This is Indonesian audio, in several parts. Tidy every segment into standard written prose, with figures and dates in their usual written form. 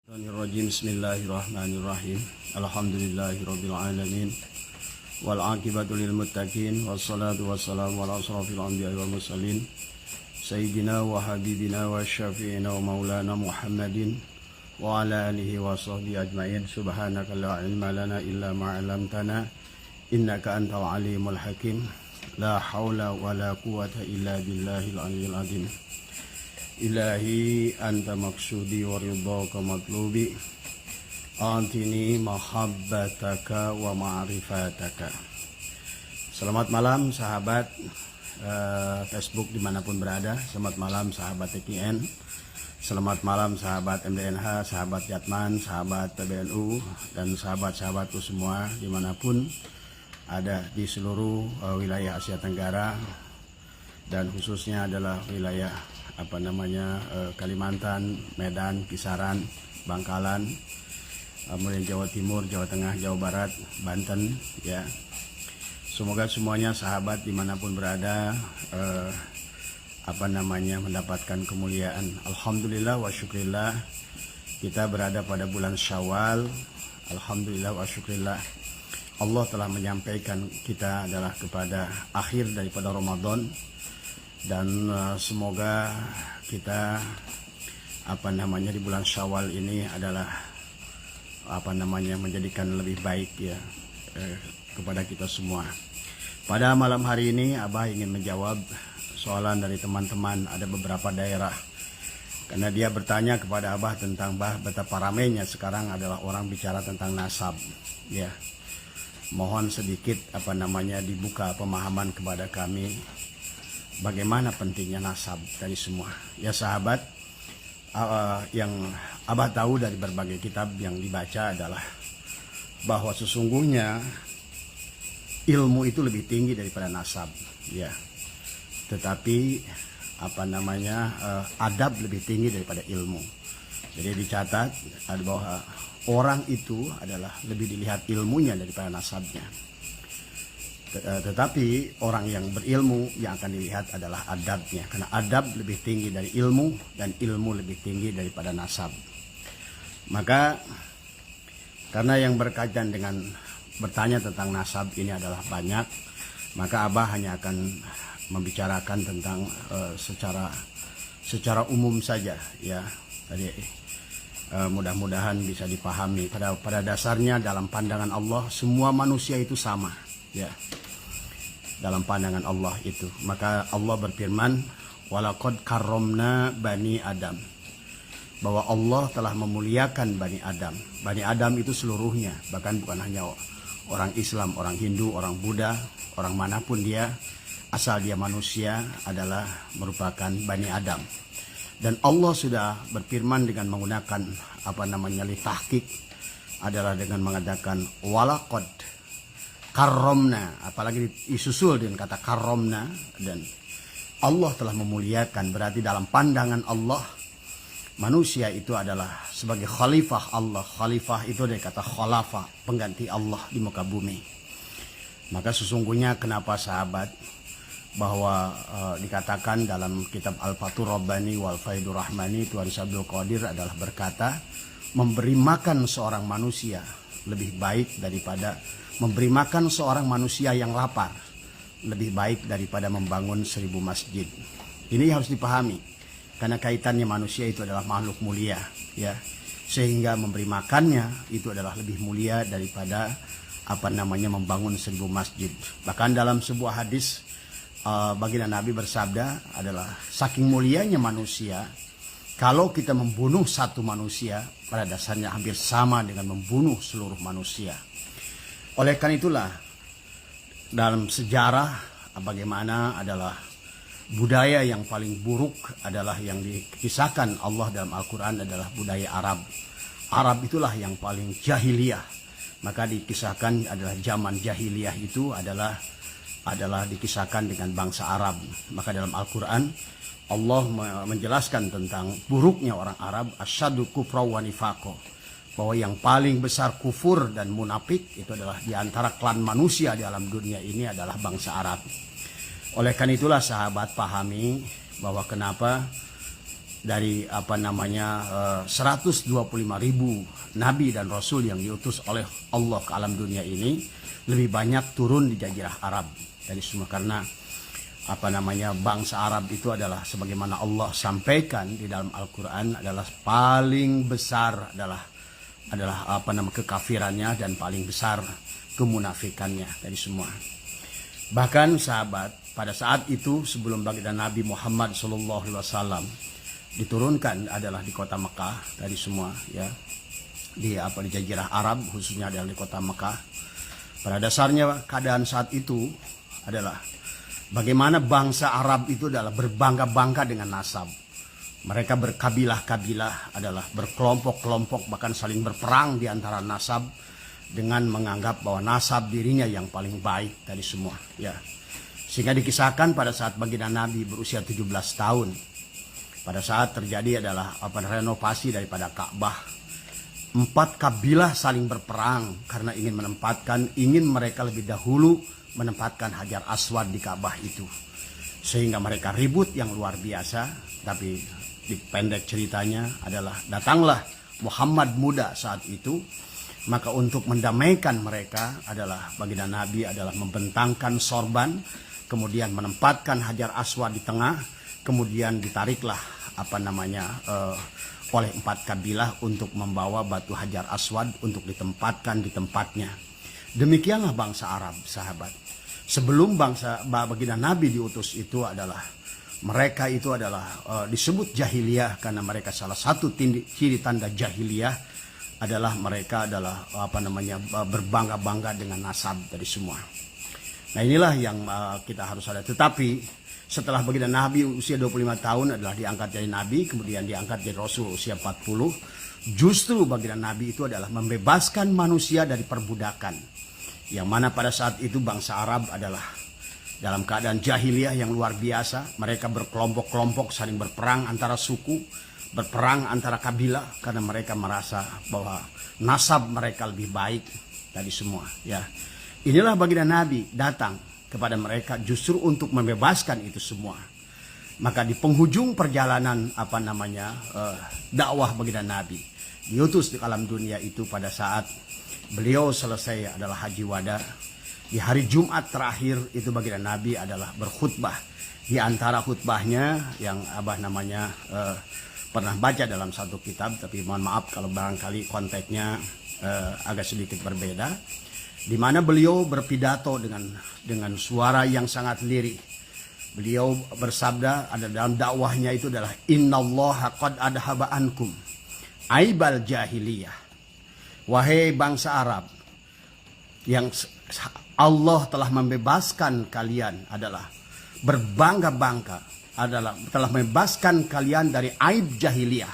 Bismillahirrahmanirrahim. Alhamdulillahirabbil alamin. Wal aqibatu lil muttaqin wassalatu wassalamu ala asrofil anbiya'i wal mursalin sayyidina wa habibina wa syafi'ina wa maulana Muhammadin wa ala alihi wa sahbihi ajmain. Subhanaka la ilma lana illa ma 'allamtana innaka antal alimul hakim. La haula wa la quwwata illa billahil aliyyil azim. Ilahi anta maksudi wa ridhaka matlubi antini mahabbataka wa ma'rifataka. Selamat malam sahabat Facebook dimanapun berada. Selamat malam sahabat TKN. Selamat malam sahabat MDNH, sahabat Yatman, sahabat PBNU, dan sahabat-sahabatku semua dimanapun ada di seluruh wilayah Asia Tenggara, dan khususnya adalah wilayah Kalimantan, Medan, Kisaran, Bangkalan, kemudian Jawa Timur, Jawa Tengah, Jawa Barat, Banten, ya. Semoga semuanya sahabat dimanapun berada mendapatkan kemuliaan. Alhamdulillah wa syukrillah, kita berada pada bulan Syawal. Alhamdulillah wa syukrillah, Allah telah menyampaikan kita adalah kepada akhir daripada Ramadan. Dan semoga kita di bulan Syawal ini adalah menjadikan lebih baik ya kepada kita semua. Pada malam hari ini Abah ingin menjawab soalan dari teman-teman. Ada beberapa daerah, karena dia bertanya kepada Abah tentang betapa ramainya sekarang adalah orang bicara tentang nasab ya. Mohon sedikit dibuka pemahaman kepada kami bagaimana pentingnya nasab dari semua. Ya sahabat, yang Abah tahu dari berbagai kitab yang dibaca adalah bahwa sesungguhnya ilmu itu lebih tinggi daripada nasab, ya. Tetapi adab lebih tinggi daripada ilmu. Jadi dicatat bahwa orang itu adalah lebih dilihat ilmunya daripada nasabnya. Tetapi orang yang berilmu yang akan dilihat adalah adabnya, karena adab lebih tinggi dari ilmu dan ilmu lebih tinggi daripada nasab. Maka karena yang berkaitan dengan bertanya tentang nasab ini adalah banyak, maka Abah hanya akan membicarakan tentang secara umum saja ya. Tadi mudah-mudahan bisa dipahami. Pada dasarnya dalam pandangan Allah semua manusia itu sama ya, dalam pandangan Allah itu. Maka Allah berfirman, walaqad karramna bani Adam, bahwa Allah telah memuliakan Bani Adam. Bani Adam itu seluruhnya, bahkan bukan hanya orang Islam, orang Hindu, orang Buddha, orang manapun dia, asal dia manusia adalah merupakan Bani Adam. Dan Allah sudah berfirman dengan menggunakan litahqiq, adalah dengan mengatakan walaqad karomna, apalagi disusul dengan kata karomna, dan Allah telah memuliakan. Berarti dalam pandangan Allah manusia itu adalah sebagai khalifah Allah. Khalifah itu dari kata khalafa, pengganti Allah di muka bumi. Maka sesungguhnya kenapa sahabat bahwa dikatakan dalam kitab Al-Fathur Rabbani wal Faidur Rahmani, Tuan Abdul Qadir adalah berkata, memberi makan seorang manusia lebih baik daripada memberi makan seorang manusia yang lapar, lebih baik daripada membangun 1000 masjid. Ini harus dipahami, karena kaitannya manusia itu adalah makhluk mulia ya, sehingga memberi makannya itu adalah lebih mulia daripada membangun 1000 masjid. Bahkan dalam sebuah hadis baginda Nabi bersabda adalah saking mulianya manusia, kalau kita membunuh satu manusia pada dasarnya hampir sama dengan membunuh seluruh manusia. Oleh karena itulah dalam sejarah bagaimana adalah budaya yang paling buruk adalah yang dikisahkan Allah dalam Al-Quran adalah budaya Arab. Arab itulah yang paling jahiliyah. Maka dikisahkan adalah zaman jahiliyah itu adalah dikisahkan dengan bangsa Arab. Maka dalam Al-Quran Allah menjelaskan tentang buruknya orang Arab, asyaddu kufra wa nifaqo, bahwa yang paling besar kufur dan munafik itu adalah di antara klan manusia di alam dunia ini adalah bangsa Arab. Oleh karena itulah sahabat pahami bahwa kenapa dari 125.000 nabi dan rasul yang diutus oleh Allah ke alam dunia ini lebih banyak turun di Jazirah Arab dari semua, karena bangsa Arab itu adalah sebagaimana Allah sampaikan di dalam Al-Qur'an adalah paling besar adalah kekafirannya dan paling besar kemunafikannya dari semua. Bahkan sahabat, pada saat itu sebelum baginda Nabi Muhammad SAW diturunkan adalah di kota Mekah dari semua, ya, di Jazirah Arab khususnya adalah di kota Mekah. Pada dasarnya keadaan saat itu adalah bagaimana bangsa Arab itu adalah berbangga-bangga dengan nasab. Mereka berkabilah-kabilah, adalah berkelompok-kelompok, bahkan saling berperang di antara nasab dengan menganggap bahwa nasab dirinya yang paling baik dari semua, ya. Sehingga dikisahkan pada saat baginda Nabi berusia 17 tahun, pada saat terjadi adalah renovasi daripada Ka'bah, 4 kabilah saling berperang karena ingin mereka lebih dahulu menempatkan Hajar Aswad di Ka'bah itu, sehingga mereka ribut yang luar biasa. Tapi dipendek ceritanya adalah datanglah Muhammad muda saat itu, maka untuk mendamaikan mereka adalah baginda Nabi adalah membentangkan sorban, kemudian menempatkan Hajar Aswad di tengah, kemudian ditariklah oleh 4 kabilah untuk membawa batu Hajar Aswad untuk ditempatkan di tempatnya. Demikianlah bangsa Arab, sahabat. Sebelum baginda Nabi diutus itu adalah mereka itu adalah disebut jahiliyah, karena mereka salah satu ciri tanda jahiliyah adalah mereka adalah berbangga-bangga dengan nasab dari semua. Nah, inilah yang kita harus ada. Tetapi setelah baginda Nabi usia 25 tahun adalah diangkat jadi nabi, kemudian diangkat jadi rasul usia 40. Justru baginda Nabi itu adalah membebaskan manusia dari perbudakan, yang mana pada saat itu bangsa Arab adalah dalam keadaan jahiliyah yang luar biasa. Mereka berkelompok-kelompok saling berperang antara suku, berperang antara kabilah, karena mereka merasa bahwa nasab mereka lebih baik dari semua, ya. Inilah baginda Nabi datang kepada mereka justru untuk membebaskan itu semua. Maka di penghujung perjalanan dakwah baginda Nabi diutus di alam dunia itu, pada saat beliau selesai adalah haji wada, di hari Jumat terakhir itu baginda Nabi adalah berkhutbah. Di antara khutbahnya yang pernah baca dalam satu kitab, tapi mohon maaf kalau barangkali konteksnya agak sedikit berbeda, di mana beliau berpidato dengan suara yang sangat lirih. Beliau bersabda ada dalam dakwahnya itu adalah innallaha qad adhaba ankum aibal jahiliyah. Wahai bangsa Arab, yang Allah telah membebaskan kalian adalah berbangga-bangga, adalah telah membebaskan kalian dari aib jahiliyah.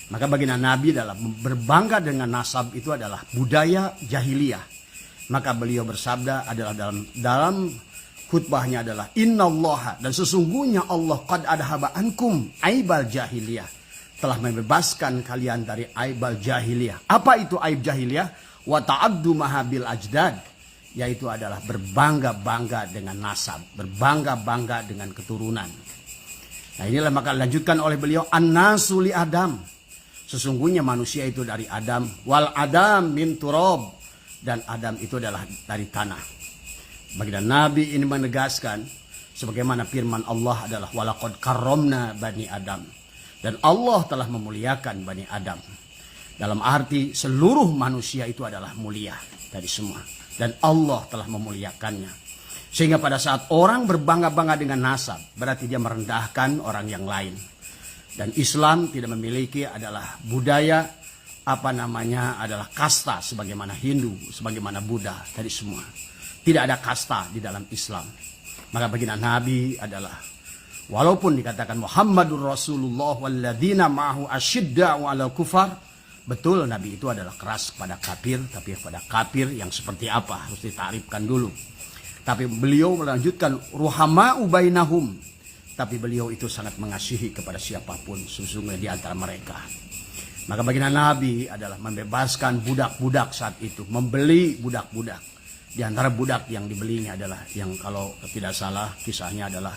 Maka baginda Nabi adalah berbangga dengan nasab itu adalah budaya jahiliyah. Maka beliau bersabda adalah dalam khutbahnya adalah innallaha, dan sesungguhnya Allah qad adhaba ankum aibal jahiliyah, telah membebaskan kalian dari aibal jahiliyah. Apa itu aib jahiliyah? Wa ta'addu mahabil ajdad, yaitu adalah berbangga-bangga dengan nasab, berbangga-bangga dengan keturunan. Nah, inilah maka dilanjutkan oleh beliau, an-nasu li Adam, sesungguhnya manusia itu dari Adam, wal Adam min turab, dan Adam itu adalah dari tanah. Baginda Nabi ini menegaskan sebagaimana firman Allah adalah walaqad karramna bani Adam, dan Allah telah memuliakan bani Adam. Dalam arti seluruh manusia itu adalah mulia dari semua, dan Allah telah memuliakannya. Sehingga pada saat orang berbangga-bangga dengan nasab, berarti dia merendahkan orang yang lain. Dan Islam tidak memiliki adalah budaya adalah kasta sebagaimana Hindu, sebagaimana Buddha tadi semua. Tidak ada kasta di dalam Islam. Maka baginda Nabi adalah walaupun dikatakan Muhammadur Rasulullah walladzina ma'ahu asyidda'u 'alal kufar, betul Nabi itu adalah keras kepada kafir, tapi kepada kafir yang seperti apa harus ditarifkan dulu. Tapi beliau melanjutkan ruhama'u bainahum, tapi beliau itu sangat mengasihi kepada siapapun sesungguhnya di antara mereka. Maka baginda Nabi adalah membebaskan budak-budak saat itu, membeli budak-budak. Di antara budak yang dibelinya adalah yang kalau tidak salah kisahnya adalah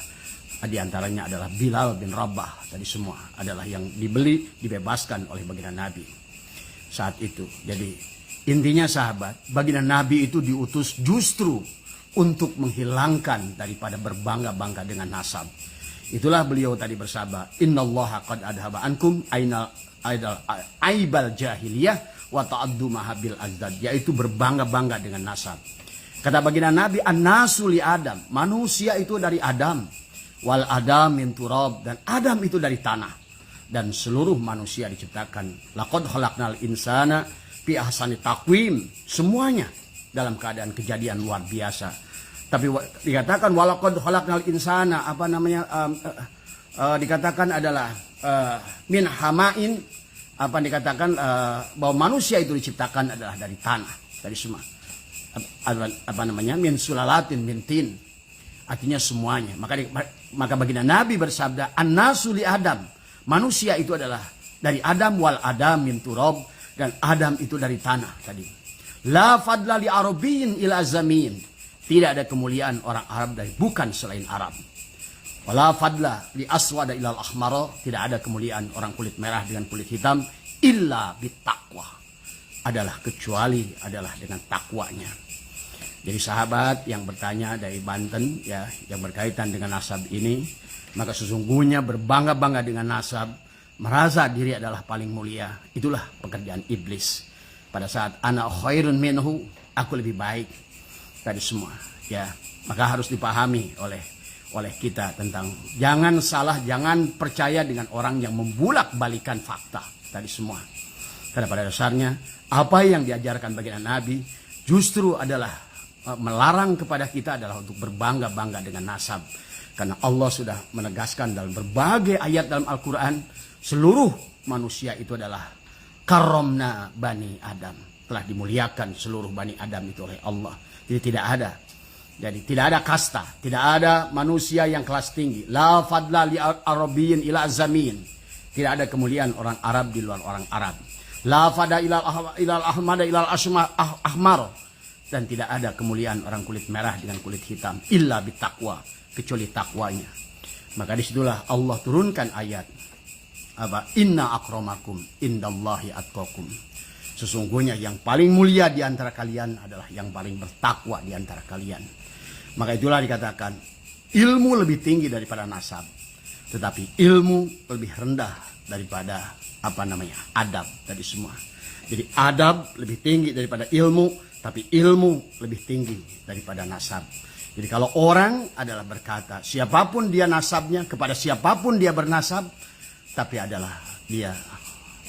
Di antaranya adalah Bilal bin Rabah. Tadi semua adalah yang dibeli, dibebaskan oleh baginda Nabi saat itu. Jadi intinya sahabat, baginda Nabi itu diutus justru untuk menghilangkan daripada berbangga-bangga dengan nasab. Itulah beliau tadi bersabda, innallaha qad adhaba ankum aibal jahiliyah wa ta'addumaha bil azdad, yaitu berbangga-bangga dengan nasab. Kata baginda Nabi, an-nasu li Adam, manusia itu dari Adam, wal Adam min turab, dan Adam itu dari tanah, dan seluruh manusia diciptakan laqad khalaqnal insana fi ahsani taqwim, semuanya dalam keadaan kejadian luar biasa. Tapi dikatakan walaqad khalaqnal insana, dikatakan adalah min hamain, dikatakan bahwa manusia itu diciptakan adalah dari tanah, dari semua min sulalatin min tin, artinya semuanya. Maka baginda Nabi bersabda, an-nasu li Adam, manusia itu adalah dari Adam, wal Adam min turab, dan Adam itu dari tanah tadi. La fadla li arabiyyin ila zamin, tidak ada kemuliaan orang Arab dari bukan selain Arab. Wala fadla li aswada ilal ahmara, tidak ada kemuliaan orang kulit merah dengan kulit hitam, illa bittaqwa, adalah kecuali adalah dengan takwanya. Jadi sahabat yang bertanya dari Banten ya, yang berkaitan dengan nasab ini, maka sesungguhnya berbangga-bangga dengan nasab, merasa diri adalah paling mulia, itulah pekerjaan iblis. Pada saat ana khairun minhu, aku lebih baik tadi semua ya. Maka harus dipahami oleh kita tentang jangan salah, jangan percaya dengan orang yang membulak-balikan fakta tadi semua. Karena pada dasarnya apa yang diajarkan baginda Nabi justru adalah melarang kepada kita adalah untuk berbangga-bangga dengan nasab. Karena Allah sudah menegaskan dalam berbagai ayat dalam Al-Quran, seluruh manusia itu adalah karomna bani Adam, telah dimuliakan seluruh bani Adam itu oleh Allah. Jadi tidak ada kasta, tidak ada manusia yang kelas tinggi. La fadla li arabiyyin ila zamin, tidak ada kemuliaan orang Arab di luar orang Arab. La fada ilal ahmada ilal ahmar, dan tidak ada kemuliaan orang kulit merah dengan kulit hitam illa bittaqwa, kecuali takwanya. Maka disitulah Allah turunkan ayat inna akramakum indallahi atqakum, sesungguhnya yang paling mulia di antara kalian adalah yang paling bertakwa di antara kalian. Maka itulah dikatakan ilmu lebih tinggi daripada nasab, tetapi ilmu lebih rendah daripada adab tadi semua. Jadi adab lebih tinggi daripada ilmu, tapi ilmu lebih tinggi daripada nasab. Jadi kalau orang adalah berkata siapapun dia nasabnya, kepada siapapun dia bernasab, tapi adalah dia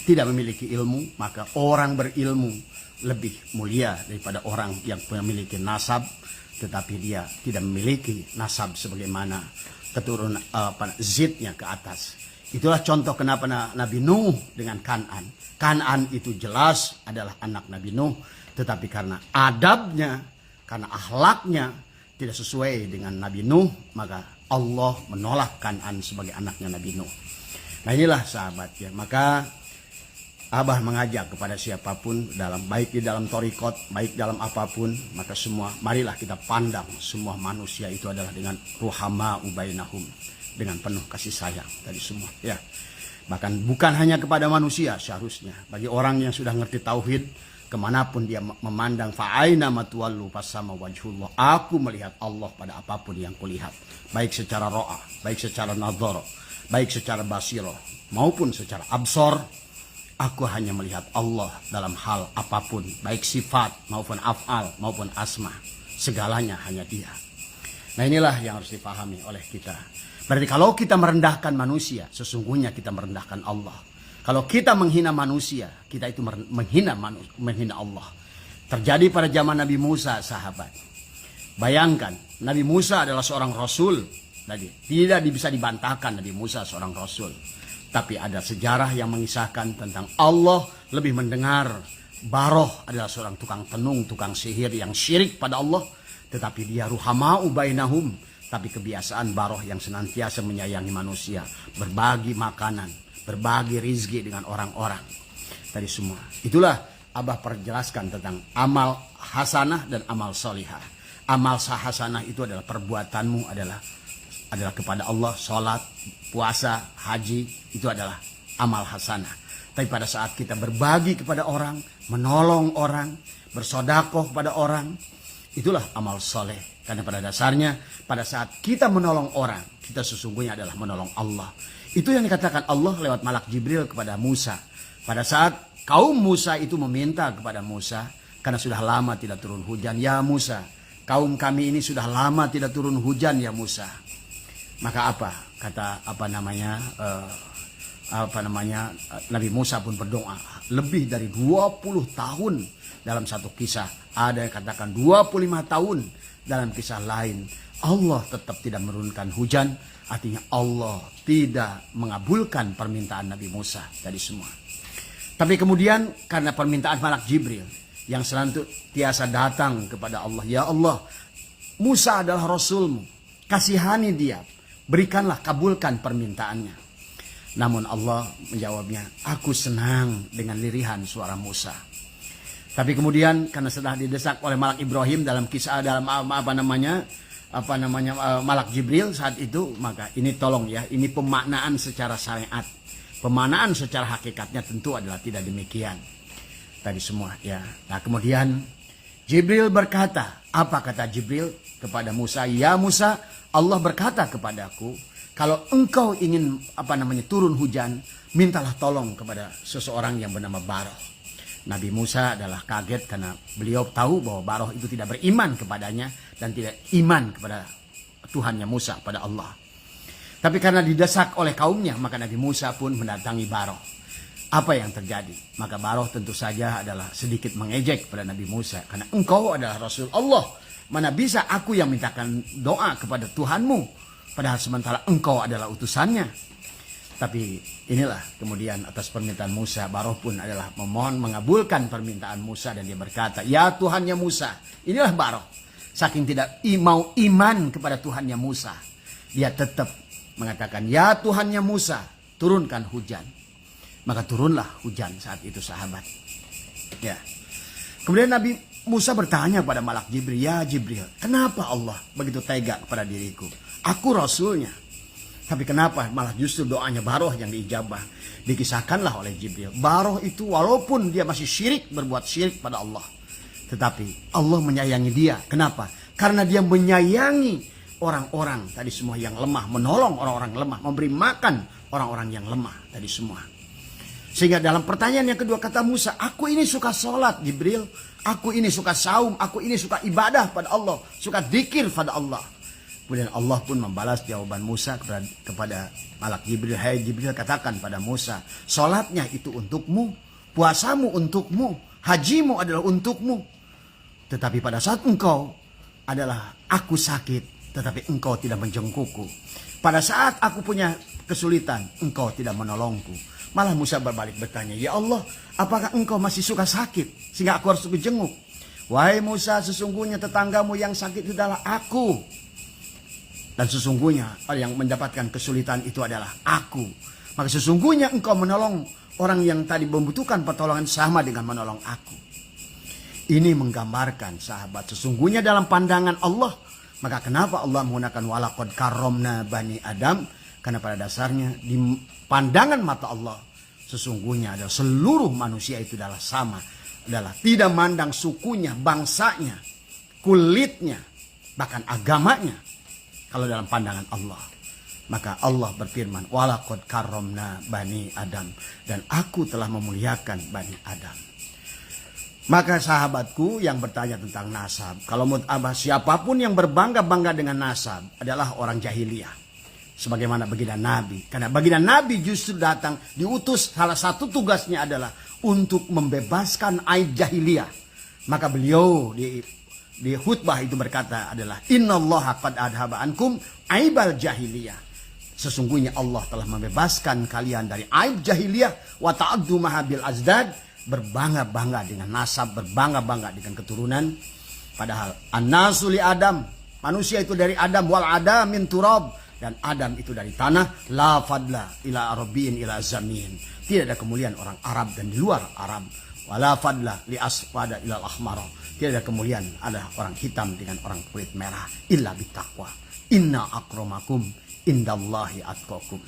tidak memiliki ilmu, maka orang berilmu lebih mulia daripada orang yang memiliki nasab, tetapi dia tidak memiliki nasab sebagaimana keturunan zidnya ke atas. Itulah contoh kenapa Nabi Nuh dengan Kan'an. Kan'an itu jelas adalah anak Nabi Nuh, tetapi karena adabnya, karena akhlaknya tidak sesuai dengan Nabi Nuh, maka Allah menolak Kan'an sebagai anaknya Nabi Nuh. Nah inilah sahabat ya, maka Abah mengajak kepada siapapun, baik di dalam torikot, baik dalam apapun, maka semua marilah kita pandang semua manusia itu adalah dengan ruhama ubainahum, dengan penuh kasih sayang tadi semua ya. Bahkan bukan hanya kepada manusia, seharusnya bagi orang yang sudah ngerti tauhid, kemanapun dia memandang fa'aina matuwallu fasama wajhullah, aku melihat Allah pada apapun yang kulihat, baik secara ro'a, baik secara nadhara, baik secara basiro maupun secara absor. Aku hanya melihat Allah dalam hal apapun, baik sifat maupun af'al maupun asma, segalanya hanya Dia. Nah inilah yang harus dipahami oleh kita. Berarti kalau kita merendahkan manusia, sesungguhnya kita merendahkan Allah. Kalau kita menghina manusia, kita itu menghina Allah. Terjadi pada zaman Nabi Musa, sahabat. Bayangkan, Nabi Musa adalah seorang rasul. Tidak bisa dibantahkan Nabi Musa seorang rasul. Tapi ada sejarah yang mengisahkan tentang Allah lebih mendengar. Baroh adalah seorang tukang tenung, tukang sihir yang syirik pada Allah. Tetapi dia ruhama'u bainahum. Tapi kebiasaan Baroh yang senantiasa menyayangi manusia. Berbagi makanan, berbagi rizki dengan orang-orang. Tadi semua. Itulah Abah perjelaskan tentang amal hasanah dan amal solihah. Amal hasanah itu adalah perbuatanmu adalah adalah kepada Allah, sholat, puasa, haji, itu adalah amal hasanah. Tapi pada saat kita berbagi kepada orang, menolong orang, bersodakoh kepada orang, itulah amal soleh. Karena pada dasarnya, pada saat kita menolong orang, kita sesungguhnya adalah menolong Allah. Itu yang dikatakan Allah lewat malak Jibril kepada Musa. Pada saat kaum Musa itu meminta kepada Musa, karena sudah lama tidak turun hujan. Ya Musa, kaum kami ini sudah lama tidak turun hujan ya Musa. Maka apa? Kata Nabi Musa pun berdoa. Lebih dari 20 tahun dalam satu kisah. Ada yang katakan 25 tahun dalam kisah lain. Allah tetap tidak menurunkan hujan. Artinya Allah tidak mengabulkan permintaan Nabi Musa tadi semua. Tapi kemudian karena permintaan malak Jibril yang senantiasa datang kepada Allah. Ya Allah, Musa adalah Rasulmu. Kasihani dia. Berikanlah, kabulkan permintaannya. Namun Allah menjawabnya, aku senang dengan lirihan suara Musa. Tapi kemudian karena setelah didesak oleh malak Ibrahim dalam kisah malak Jibril saat itu, maka ini tolong ya, ini pemaknaan secara syariat. Pemaknaan secara hakikatnya tentu adalah tidak demikian. Tadi semua ya. Nah kemudian Jibril berkata, apa kata Jibril kepada Musa? Ya Musa, Allah berkata kepadaku, kalau engkau ingin turun hujan, mintalah tolong kepada seseorang yang bernama Baroh. Nabi Musa adalah kaget karena beliau tahu bahwa Baroh itu tidak beriman kepadanya dan tidak iman kepada Tuhannya Musa, pada Allah. Tapi karena didesak oleh kaumnya, maka Nabi Musa pun mendatangi Baroh. Apa yang terjadi? Maka Baroh tentu saja adalah sedikit mengejek kepada Nabi Musa. Karena engkau adalah Rasul Allah. Mana bisa aku yang mintakan doa kepada Tuhanmu, padahal sementara engkau adalah utusannya. Tapi inilah kemudian atas permintaan Musa, Baroh pun adalah memohon mengabulkan permintaan Musa. Dan dia berkata, ya Tuhannya Musa. Inilah Baroh. Saking tidak mau iman kepada Tuhannya Musa, dia tetap mengatakan, ya Tuhannya Musa, turunkan hujan. Maka turunlah hujan saat itu sahabat. Ya. Kemudian Nabi Musa bertanya pada malak Jibril, ya Jibril, kenapa Allah begitu tega kepada diriku? Aku Rasulnya. Tapi kenapa malah justru doanya Baroh yang diijabah? Dikisahkanlah oleh Jibril. Baroh itu walaupun dia masih syirik, berbuat syirik pada Allah. Tetapi Allah menyayangi dia. Kenapa? Karena dia menyayangi orang-orang tadi semua yang lemah. Menolong orang-orang lemah. Memberi makan orang-orang yang lemah tadi semua. Sehingga dalam pertanyaan yang kedua kata Musa, aku ini suka sholat Jibril. Aku ini suka saum. Aku ini suka ibadah pada Allah. Suka dzikir pada Allah. Kemudian Allah pun membalas jawaban Musa kepada malak Jibril. Hai Jibril, katakan pada Musa, sholatnya itu untukmu, puasamu untukmu, hajimu adalah untukmu. Tetapi pada saat engkau adalah aku sakit, tetapi engkau tidak menjengukku. Pada saat aku punya kesulitan, engkau tidak menolongku. Malah Musa berbalik bertanya, ya Allah, apakah engkau masih suka sakit sehingga aku harus jenguk? Wahai Musa, sesungguhnya tetanggamu yang sakit itu adalah aku. Dan sesungguhnya yang mendapatkan kesulitan itu adalah aku. Maka sesungguhnya engkau menolong orang yang tadi membutuhkan pertolongan sama dengan menolong aku. Ini menggambarkan sahabat, sesungguhnya dalam pandangan Allah. Maka kenapa Allah menggunakan walaqad karramna bani Adam? Karena pada dasarnya di pandangan mata Allah, sesungguhnya adalah seluruh manusia itu adalah sama. Adalah tidak mandang sukunya, bangsanya, kulitnya, bahkan agamanya. Kalau dalam pandangan Allah. Maka Allah berfirman, walaqad karramna bani Adam. Dan aku telah memuliakan bani Adam. Maka sahabatku yang bertanya tentang nasab. Kalau menurut Abah, siapapun yang berbangga-bangga dengan nasab adalah orang jahiliyah. Sebagaimana baginda Nabi. Karena baginda Nabi justru datang diutus, salah satu tugasnya adalah untuk membebaskan aib jahiliyah. Maka beliau di khutbah itu berkata adalah innallaha qad adhaba ankum aibal jahiliyah. Sesungguhnya Allah telah membebaskan kalian dari aib jahiliyah. Wa ta'addu mahabil azdad, berbangga-bangga dengan nasab, berbangga-bangga dengan keturunan. Padahal an-nasu li Adam, manusia itu dari Adam, wal adam min turab, dan Adam itu dari tanah. La fadla ila arabin ila zamin, tidak ada kemuliaan orang Arab dan di luar Arab. Wala fadla li asfada ila al-ahmar, tidak ada kemuliaan ada orang hitam dengan orang kulit merah, illa bitaqwa, Inna akramakum indallahi atqakum.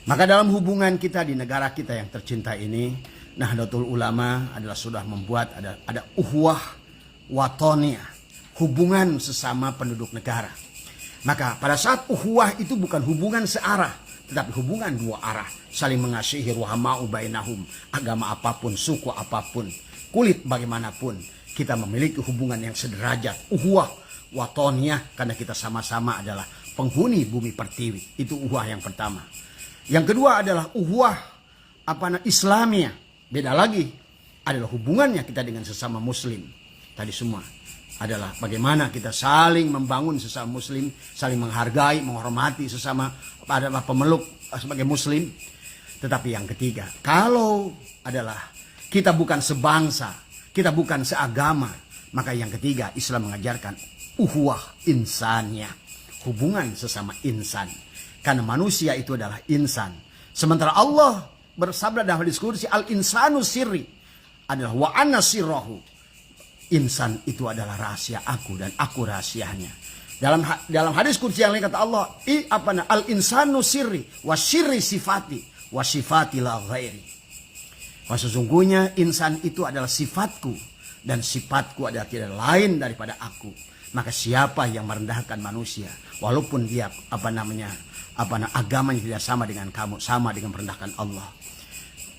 Maka dalam hubungan kita di negara kita yang tercinta ini, Nahdlatul Ulama adalah sudah membuat ada uhwah watoniyah, hubungan sesama penduduk negara. Maka pada saat uhwah itu bukan hubungan searah, tetapi hubungan dua arah, saling mengasihi, ruhama'u bainahum, agama apapun, suku apapun, kulit bagaimanapun, kita memiliki hubungan yang sederajat, uhwah watoniyah, karena kita sama-sama adalah penghuni bumi pertiwi. Itu uhwah yang pertama. Yang kedua adalah uhwah Islamiyah. Beda lagi, adalah hubungannya kita dengan sesama muslim. Tadi semua adalah bagaimana kita saling membangun sesama muslim, saling menghargai, menghormati sesama adalah pemeluk sebagai muslim. Tetapi yang ketiga, kalau adalah kita bukan sebangsa, kita bukan seagama, maka yang ketiga Islam mengajarkan uhwah insaniyah, hubungan sesama insan. Karena manusia itu adalah insan. Sementara Allah bersabda dalam hadis qudsi, al-insanu sirri, adalah wa anna sirrahu. Insan itu adalah rahasia aku dan aku rahasianya. Dalam hadis qudsi yang lain kata Allah, al-insanu sirri wa sirri sifati wa sifati la ghairi. Sesungguhnya insan itu adalah sifatku dan sifatku adalah tidak lain daripada aku. Maka siapa yang merendahkan manusia, walaupun dia agamanya tidak sama dengan kamu, sama dengan merendahkan Allah.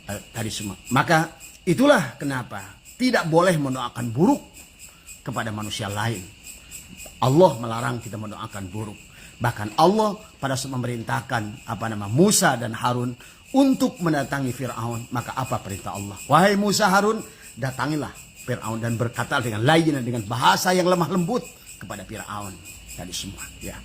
Tadi semua. Maka itulah kenapa tidak boleh mendoakan buruk kepada manusia lain. Allah melarang kita mendoakan buruk. Bahkan Allah pada saat memerintahkan Musa dan Harun untuk mendatangi Fir'aun, maka apa perintah Allah? Wahai Musa, Harun, datangilah Fir'aun dan berkata dengan layyinan, dengan bahasa yang lemah lembut kepada Fir'aun. Tadi semua, ya.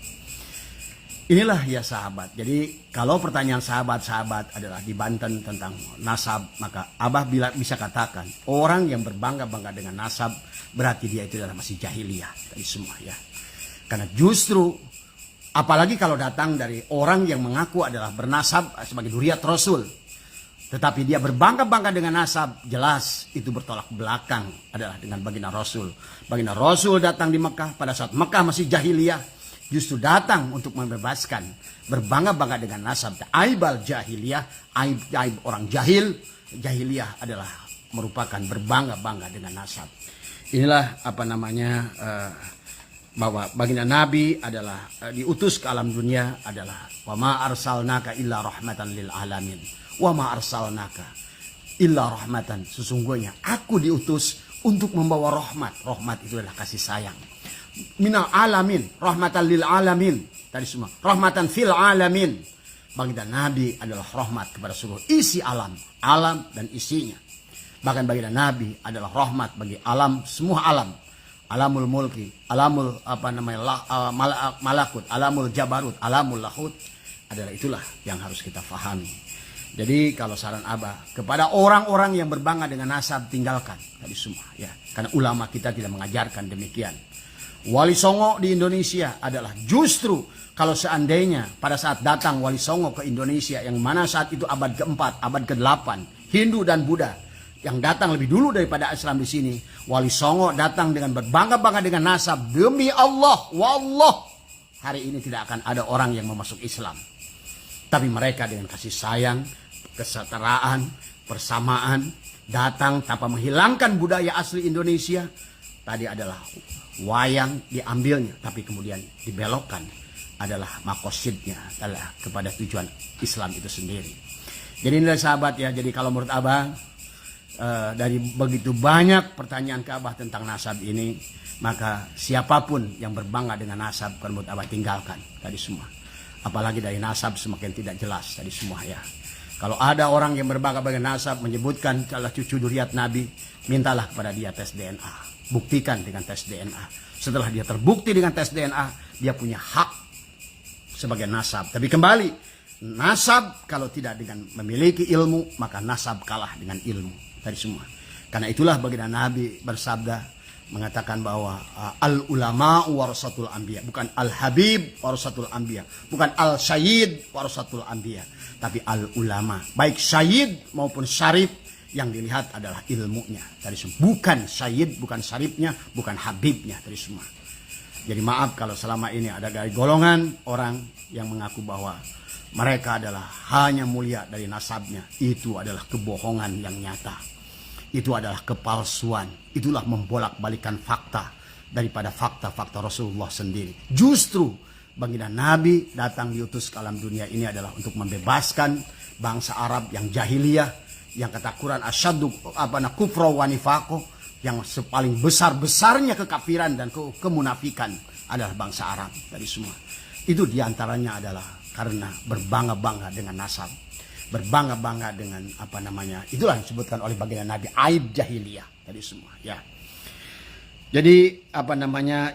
Inilah ya sahabat. Jadi kalau pertanyaan sahabat-sahabat adalah di Banten tentang nasab, maka Abah bisa katakan orang yang berbangga-bangga dengan nasab berarti dia itu adalah masih jahiliyah. Tadi semua, ya. Karena justru apalagi kalau datang dari orang yang mengaku adalah bernasab sebagai dzurriyyat Rasul, tetapi dia berbangga-bangga dengan nasab, jelas itu bertolak belakang adalah dengan baginda Rasul. Baginda Rasul datang di Mekah pada saat Mekah masih jahiliyah, justru datang untuk membebaskan, berbangga-bangga dengan nasab. Aibal jahiliyah, aib orang jahil, jahiliyah adalah merupakan berbangga-bangga dengan nasab. Inilah bahwa baginda Nabi adalah diutus ke alam dunia adalah wa ma arsalnaka illa rahmatan lil alamin. Wa ma arsalnaka illa rahmatan. Sesungguhnya aku diutus untuk membawa rahmat. Rahmat itu adalah kasih sayang. Minal alamin, rahmatan lil alamin. Tadi semua, rahmatan fil alamin. Baginda Nabi adalah rahmat kepada seluruh isi alam dan isinya. Bahkan baginda Nabi adalah rahmat bagi alam, semua alam. Alamul mulki, alamul malakut, alamul jabarut, alamul lahut, adalah itulah yang harus kita fahami. Jadi kalau saran Abah kepada orang-orang yang berbangga dengan nasab, tinggalkan tadi semua, ya. Karena ulama kita tidak mengajarkan demikian. Wali Songo di Indonesia adalah justru kalau seandainya pada saat datang Wali Songo ke Indonesia, yang mana saat itu abad ke-4, abad ke-8, Hindu dan Buddha yang datang lebih dulu daripada Islam di sini, Wali Songo datang dengan berbangga-bangga dengan nasab. Demi Allah, wallah, hari ini tidak akan ada orang yang memasuk Islam. Tapi mereka dengan kasih sayang, kesetaraan, persamaan, datang tanpa menghilangkan budaya asli Indonesia. Tadi adalah wayang diambilnya, tapi kemudian dibelokkan adalah makosidnya adalah kepada tujuan Islam itu sendiri. Jadi inilah sahabat, ya. Jadi kalau menurut Abah, dari begitu banyak pertanyaan ke Abah tentang nasab ini, maka siapapun yang berbangga dengan nasab, menurut Abah tinggalkan tadi semua. Apalagi dari nasab semakin tidak jelas tadi semua, ya. Kalau ada orang yang berbangga dengan nasab, menyebutkan adalah cucu dzurriyyat Nabi, mintalah kepada dia tes DNA. Buktikan dengan tes DNA. Setelah dia terbukti dengan tes DNA, dia punya hak sebagai nasab. Tapi kembali, nasab kalau tidak dengan memiliki ilmu, maka nasab kalah dengan ilmu. Tadi semua. Karena itulah baginda Nabi bersabda, mengatakan bahwa al ulama warasatul anbiya, bukan al habib warasatul anbiya, bukan al syahid warasatul anbiya, tapi al ulama. Baik syahid maupun syarif, yang dilihat adalah ilmunya. Tadi semua. Bukan syahid, bukan syarifnya, bukan habibnya. Tadi semua. Jadi maaf kalau selama ini ada golongan orang yang mengaku bahwa mereka adalah hanya mulia dari nasabnya. Itu adalah kebohongan yang nyata. Itu adalah kepalsuan. Itulah membolak-balikan fakta daripada fakta-fakta Rasulullah sendiri. Justru baginda Nabi datang diutus ke alam dunia ini adalah untuk membebaskan bangsa Arab yang jahiliyah, yang kata Quran asyaddu kufra wa nifaqo, yang paling besar-besarnya kekafiran dan kemunafikan adalah bangsa Arab dari semua. Itu diantaranya adalah karena berbangga-bangga dengan nasab, berbangga-bangga dengan itulah yang disebutkan oleh baginda Nabi aib jahiliyah tadi semua ya. Jadi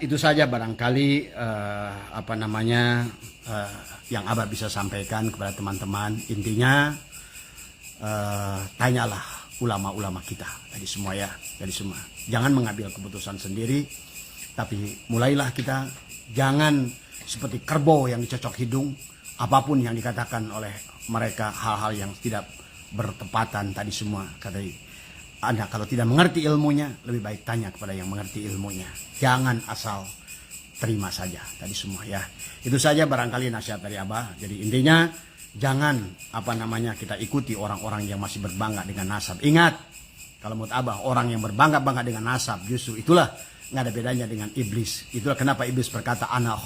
itu saja barangkali yang Abah bisa sampaikan kepada teman-teman. Intinya tanyalah ulama-ulama kita tadi semua ya, dari semua. Jangan mengambil keputusan sendiri, tapi mulailah kita jangan seperti kerbau yang dicocok hidung. Apapun yang dikatakan oleh mereka hal-hal yang tidak bertepatan tadi semua. Kata Anda kalau tidak mengerti ilmunya, lebih baik tanya kepada yang mengerti ilmunya. Jangan asal terima saja tadi semua ya. Itu saja barangkali nasihat dari Abah. Jadi intinya jangan kita ikuti orang-orang yang masih berbangga dengan nasab. Ingat, kalau menurut Abah orang yang berbangga-bangga dengan nasab justru itulah nggak ada bedanya dengan iblis. Itulah kenapa iblis berkata ana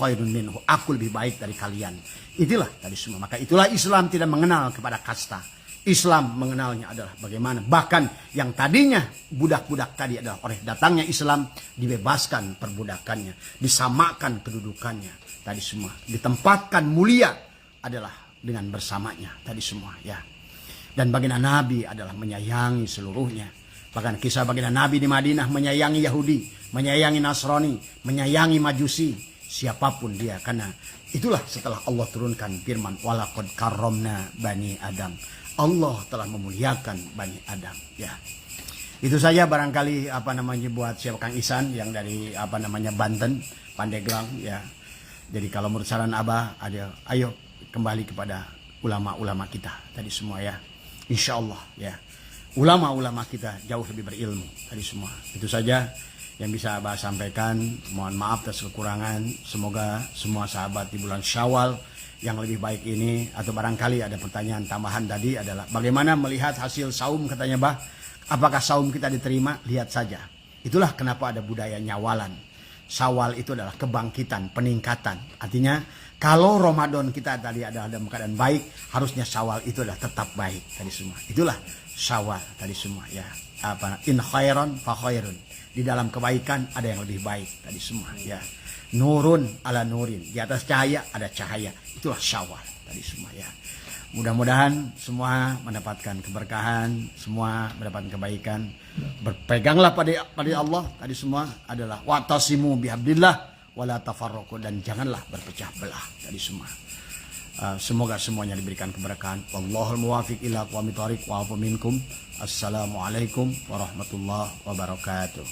khairun minhu, aku lebih baik dari kalian. Itulah tadi semua. Maka itulah Islam tidak mengenal kepada kasta. Islam mengenalnya adalah bagaimana. Bahkan yang tadinya budak-budak tadi adalah oleh datangnya Islam dibebaskan perbudakannya, disamakan kedudukannya tadi semua, ditempatkan mulia adalah dengan bersamanya tadi semua ya. Dan baginda Nabi adalah menyayangi seluruhnya. Bahkan kisah baginda Nabi di Madinah menyayangi Yahudi, menyayangi Nasrani, menyayangi Majusi, siapapun dia. Karena itulah setelah Allah turunkan firman walaqad karramna bani Adam. Allah telah memuliakan Bani Adam ya. Itu saja barangkali buat siapa Kang Isan yang dari Banten, Pandeglang ya. Jadi kalau menurut saran Abah ayo kembali kepada ulama-ulama kita tadi semua ya. Insya Allah ya. Ulama-ulama kita jauh lebih berilmu tadi semua. Itu saja yang bisa Abah sampaikan. Mohon maaf atas kekurangan. Semoga semua sahabat di bulan Syawal yang lebih baik ini, atau barangkali ada pertanyaan tambahan tadi adalah bagaimana melihat hasil saum katanya Bah, apakah saum kita diterima? Lihat saja. Itulah kenapa ada budaya nyawalan. Syawal itu adalah kebangkitan, peningkatan. Artinya kalau Ramadan kita tadi ada dalam keadaan baik, harusnya Syawal itu adalah tetap baik tadi semua. Itulah Syawal tadi semua ya. In khairon fa khairun. Di dalam kebaikan ada yang lebih baik tadi semua ya. Nurun ala nurin, di atas cahaya ada cahaya. Itulah Syawal tadi semua ya. Mudah-mudahan semua mendapatkan keberkahan, semua mendapatkan kebaikan. Berpeganglah pada Allah tadi semua adalah wa'tasimu bihablillah wala tafarraqu, dan janganlah berpecah belah tadi semua. Semoga semuanya diberikan keberkahan. Wallahul muwaffiq ila aqwamit thoriq wa afu minkum. Assalamualaikum warahmatullahi wabarakatuh.